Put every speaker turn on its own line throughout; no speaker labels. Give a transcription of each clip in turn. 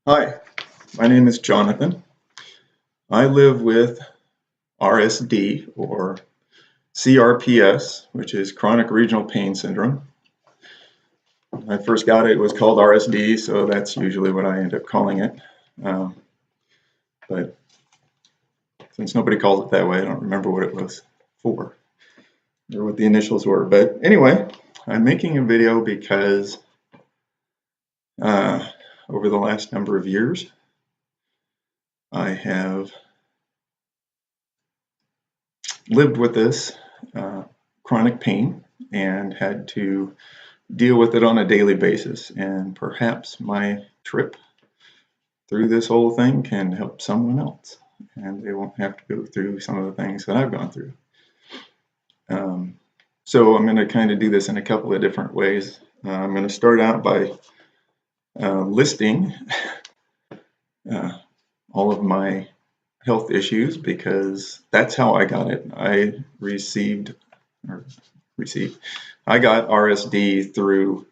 Hi, my name is Jonathan. I live with RSD or CRPS, which is chronic regional pain syndrome. When I first got it, it was called RSD, so that's usually what I end up calling it. But since nobody calls it that way, I don't remember what it was for or what the initials were. But anyway, I'm making a video because over the last number of years, I have lived with this chronic pain and had to deal with it on a daily basis, and perhaps my trip through this whole thing can help someone else and they won't have to go through some of the things that I've gone through. So I'm going to kind of do this in a couple of different ways. I'm going to start out by listing all of my health issues, because that's how I got it. I got RSD through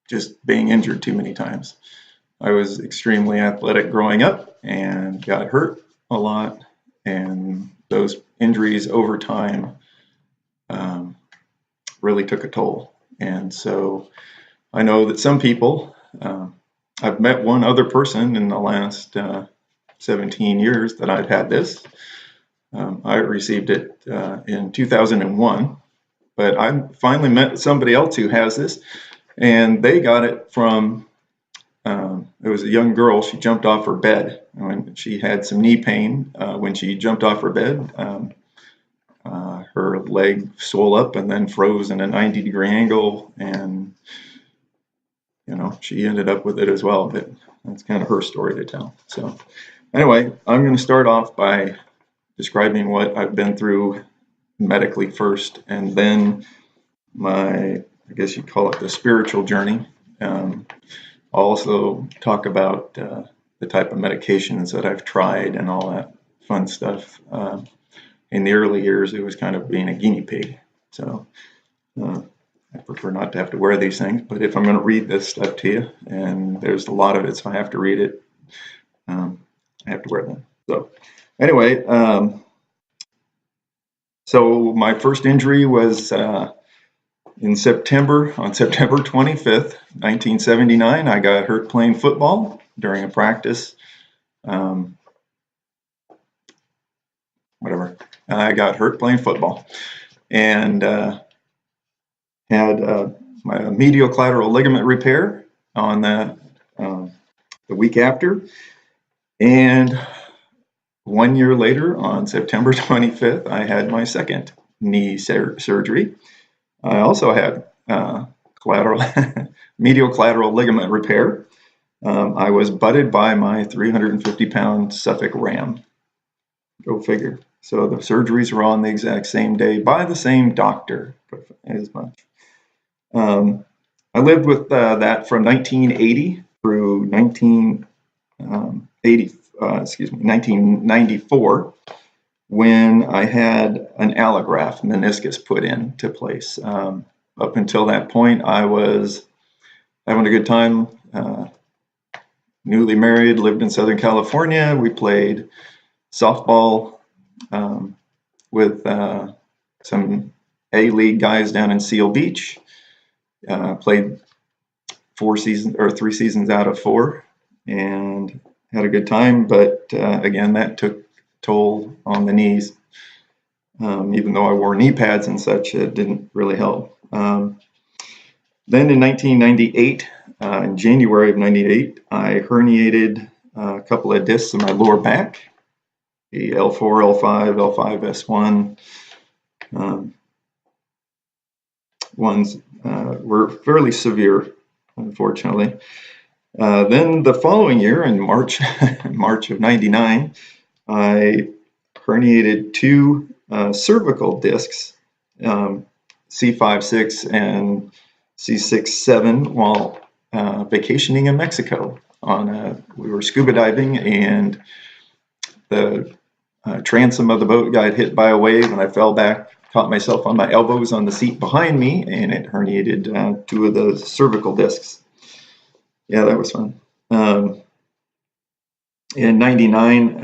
just being injured too many times. I was extremely athletic growing up and got hurt a lot, and those injuries over time really took a toll. And so I know that some people, I've met one other person in the last 17 years that I've had this. I received it in 2001, but I finally met somebody else who has this, and they got it from, it was a young girl. She jumped off her bed when she had some knee pain. When she jumped off her bed, her leg swelled up and then froze in a 90-degree angle, and she ended up with it as well. But that's kind of her story to tell. So anyway, I'm going to start off by describing what I've been through medically first, and then I guess you'd call it the spiritual journey. I'll also talk about the type of medications that I've tried and all that fun stuff. In the early years, it was kind of being a guinea pig. So I prefer not to have to wear these things, but if I'm going to read this stuff to you, and there's a lot of it, so I have to read it, I have to wear them. So anyway, so my first injury was on September 25th, 1979. I got hurt playing football during a practice. I got hurt playing football, and had my medial collateral ligament repair on the week after. And 1 year later, on September 25th, I had my second knee surgery. I also had medial collateral ligament repair. I was butted by my 350-pound Suffolk Ram. Go figure. So the surgeries were on the exact same day by the same doctor, as much. I lived with that from 1980 through 1994, when I had an allograft meniscus put into place. Up until that point, I was having a good time. Newly married, lived in Southern California. We played softball with some A-League guys down in Seal Beach. Played 3 seasons out of 4, and had a good time. But again, that took toll on the knees. Even though I wore knee pads and such, it didn't really help. Then in 1998, in January of 98, I herniated a couple of discs in my lower back, the L4, L5, L5S1. Ones were fairly severe, unfortunately. Then the following year, in March of 99, I herniated 2 cervical discs, C5-6 and C6-7, while vacationing in Mexico. We were scuba diving, and the transom of the boat got hit by a wave, and I fell back, caught myself on my elbows on the seat behind me, and it herniated 2 of the cervical discs. Yeah, that was fun. In 99,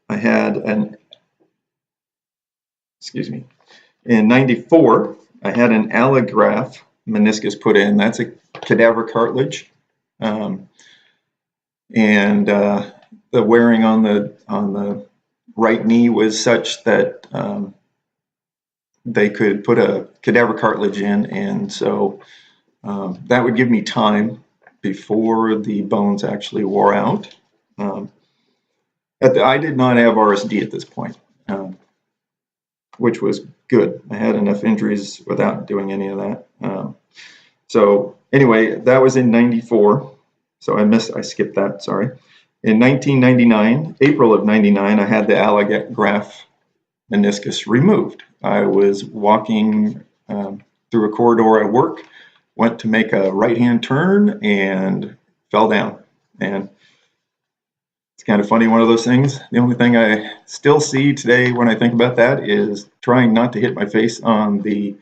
I had an, excuse me, in 94, I had an allograft meniscus put in. That's a cadaver cartilage. And the wearing on the right knee was such that they could put a cadaver cartilage in, and so that would give me time before the bones actually wore out. I did not have RSD at this point, which was good. I had enough injuries without doing any of that. So anyway, that was in 94. So I skipped that, sorry. In 1999, April of 99, I had the allograft meniscus removed. I was walking through a corridor at work, went to make a right-hand turn and fell down. And it's kind of funny, one of those things. The only thing I still see today when I think about that is trying not to hit my face on the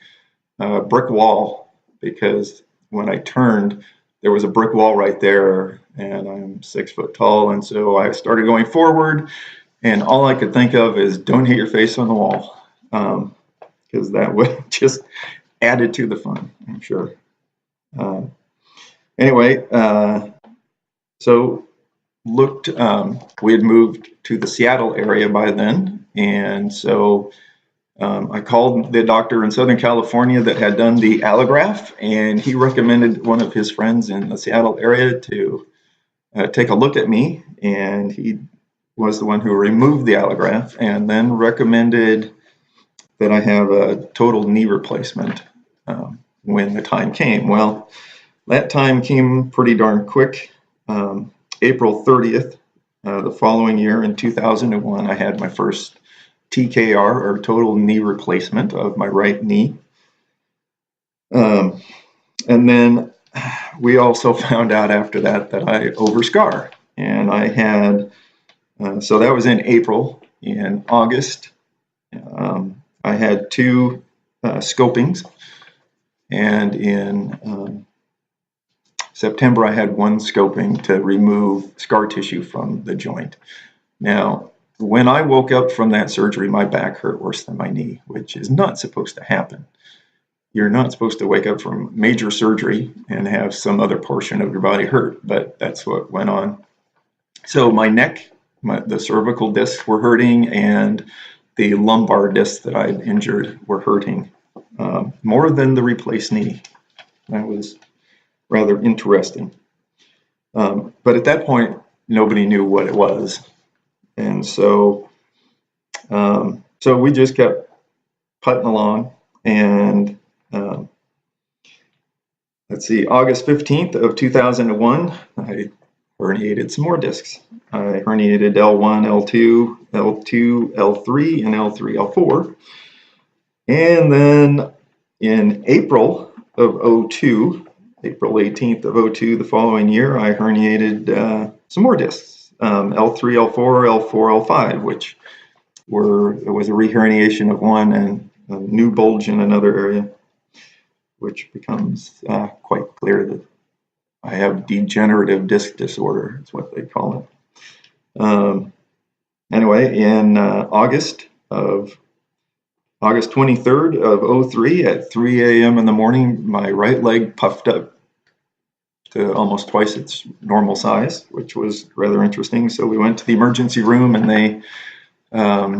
brick wall, because when I turned, there was a brick wall right there, and I'm 6 foot tall, and so I started going forward, and all I could think of is don't hit your face on the wall, because that would just added to the fun, I'm sure. Anyway, so we had moved to the Seattle area by then, and so I called the doctor in Southern California that had done the allograft, and he recommended one of his friends in the Seattle area to take a look at me, and he was the one who removed the allograft and then recommended that I have a total knee replacement when the time came. Well, that time came pretty darn quick. April 30th, the following year in 2001, I had my first TKR, or total knee replacement, of my right knee. And then we also found out after that I overscar. And I had, so that was in April. In August, I had 2 scopings. And in September, I had 1 scoping to remove scar tissue from the joint. Now, when I woke up from that surgery, my back hurt worse than my knee, which is not supposed to happen. You're not supposed to wake up from major surgery and have some other portion of your body hurt, but that's what went on. So my neck, the cervical discs were hurting, and the lumbar discs that I'd injured were hurting more than the replaced knee. That was rather interesting. But at that point, nobody knew what it was. And so we just kept putting along, and let's see, August 15th of 2001, I herniated some more discs. I herniated L1, L2, L2, L3, and L3, L4. And then in April of 02, April 18th of 02, the following year, I herniated some more discs, L3, L4, L4, L5, which it was a reherniation of one and a new bulge in another area, which becomes quite clear that I have degenerative disc disorder, is what they call it. Anyway, in August 23rd of 03 at 3 a.m. in the morning, my right leg puffed up to almost twice its normal size, which was rather interesting. So we went to the emergency room, and they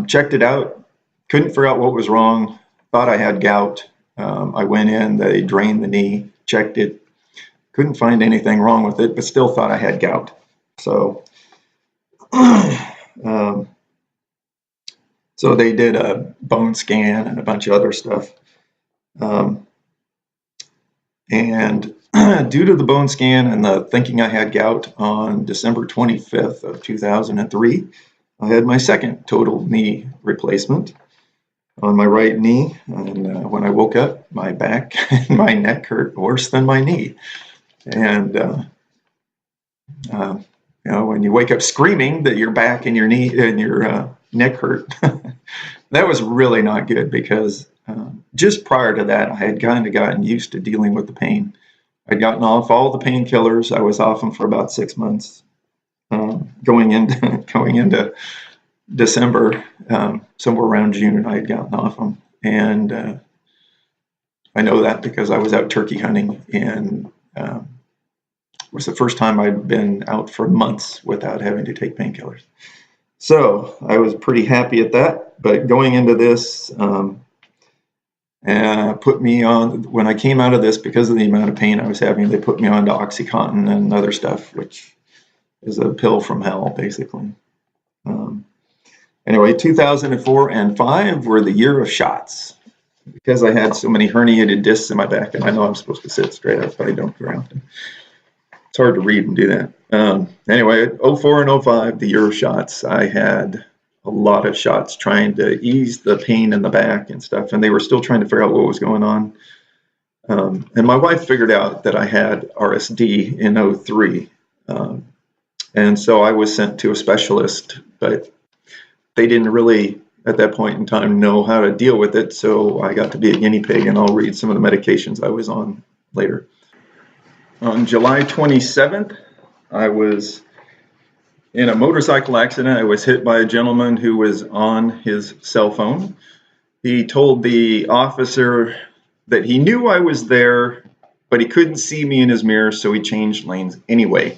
checked it out. Couldn't figure out what was wrong. Thought I had gout. I went in, they drained the knee, checked it. Couldn't find anything wrong with it, but still thought I had gout. So, so they did a bone scan and a bunch of other stuff. And due to the bone scan and the thinking I had gout, on December 25th of 2003, I had my second total knee replacement on my right knee. And when I woke up, my back and my neck hurt worse than my knee. And, when you wake up screaming that your back and your knee and your neck hurt, that was really not good, because just prior to that, I had kind of gotten used to dealing with the pain. I'd gotten off all the painkillers. I was off them for about 6 months. Going into December, somewhere around June, I had gotten off them, and I know that because I was out turkey hunting, and it was the first time I'd been out for months without having to take painkillers. So I was pretty happy at that. But going into this, put me on, when I came out of this, because of the amount of pain I was having, they put me on to Oxycontin and other stuff, which is a pill from hell, basically. Anyway, 2004 and 5 were the year of shots. Because I had so many herniated discs in my back, and I know I'm supposed to sit straight up, but I don't very often. It's hard to read and do that. Anyway, 04 and 05, the year of shots, I had a lot of shots trying to ease the pain in the back and stuff, and they were still trying to figure out what was going on. And my wife figured out that I had RSD in 03. And so I was sent to a specialist, but they didn't really, at that point in time, know how to deal with it. So I got to be a guinea pig, and I'll read some of the medications I was on later. On July 27th, I was in a motorcycle accident. I was hit by a gentleman who was on his cell phone. He told the officer that he knew I was there, but he couldn't see me in his mirror, so he changed lanes anyway.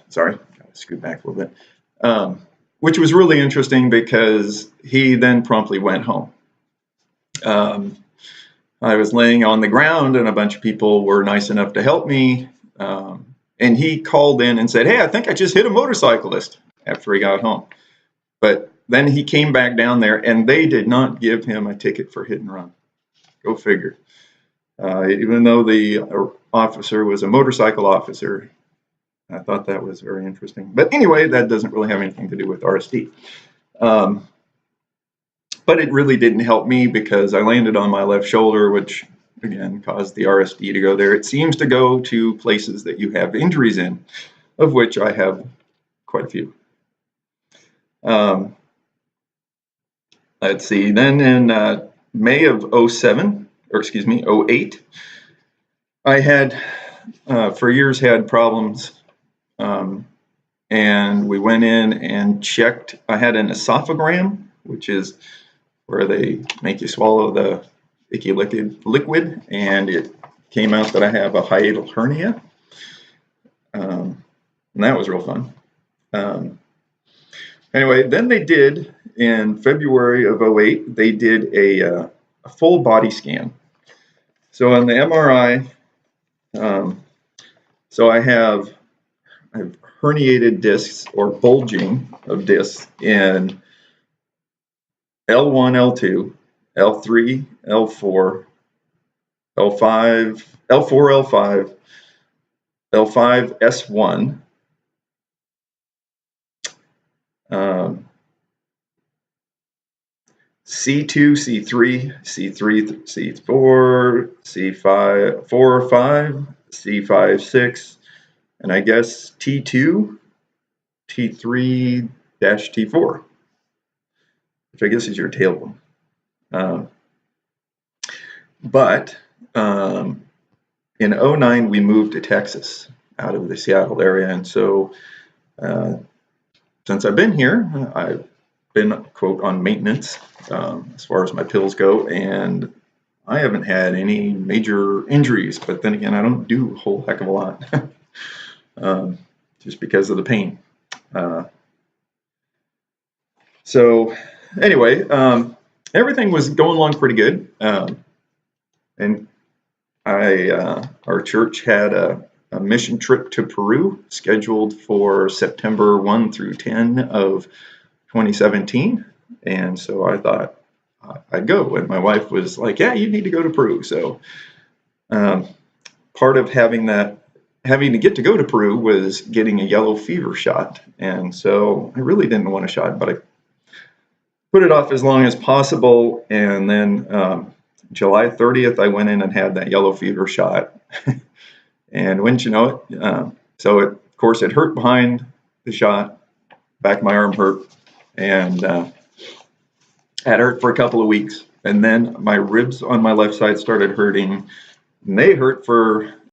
Sorry, gotta scoot back a little bit. Which was really interesting because he then promptly went home. I was laying on the ground, and a bunch of people were nice enough to help me. And he called in and said, "Hey, I think I just hit a motorcyclist," after he got home. But then he came back down there, and they did not give him a ticket for hit and run. Go figure. Even though the officer was a motorcycle officer, I thought that was very interesting. But anyway, that doesn't really have anything to do with RSD. But it really didn't help me because I landed on my left shoulder, which again caused the RSD to go there. It seems to go to places that you have injuries in, of which I have quite a few. Let's see. Then in May of 07, or excuse me, 08, I had for years had problems. And we went in and checked. I had an esophagram, which is where they make you swallow the icky liquid, and it came out that I have a hiatal hernia. And that was real fun. Anyway, then they did, in February of 08, they did a full body scan. So on the MRI, so I have herniated discs, or bulging of discs, in L1, L2, L3, L4, L5, L4, L5, L5, S1, C2, C3, C3, C4, C5, 4 or 5, C5, 6, and I guess T2, T3, T4, which I guess is your tailbone. But in 09, we moved to Texas out of the Seattle area. And so since I've been here, I've been, quote, on maintenance as far as my pills go. And I haven't had any major injuries. But then again, I don't do a whole heck of a lot just because of the pain. So anyway, everything was going along pretty good. And our church had a mission trip to Peru scheduled for September 1 through 10 of 2017. And so I thought I'd go. And my wife was like, "Yeah, you need to go to Peru." So part of having to get to go to Peru was getting a yellow fever shot. And so I really didn't want a shot, but I put it off as long as possible. And then July 30th, I went in and had that yellow fever shot. And wouldn't you know it, of course, it hurt behind the shot. Back of my arm hurt. And had hurt for a couple of weeks. And then my ribs on my left side started hurting And they hurt for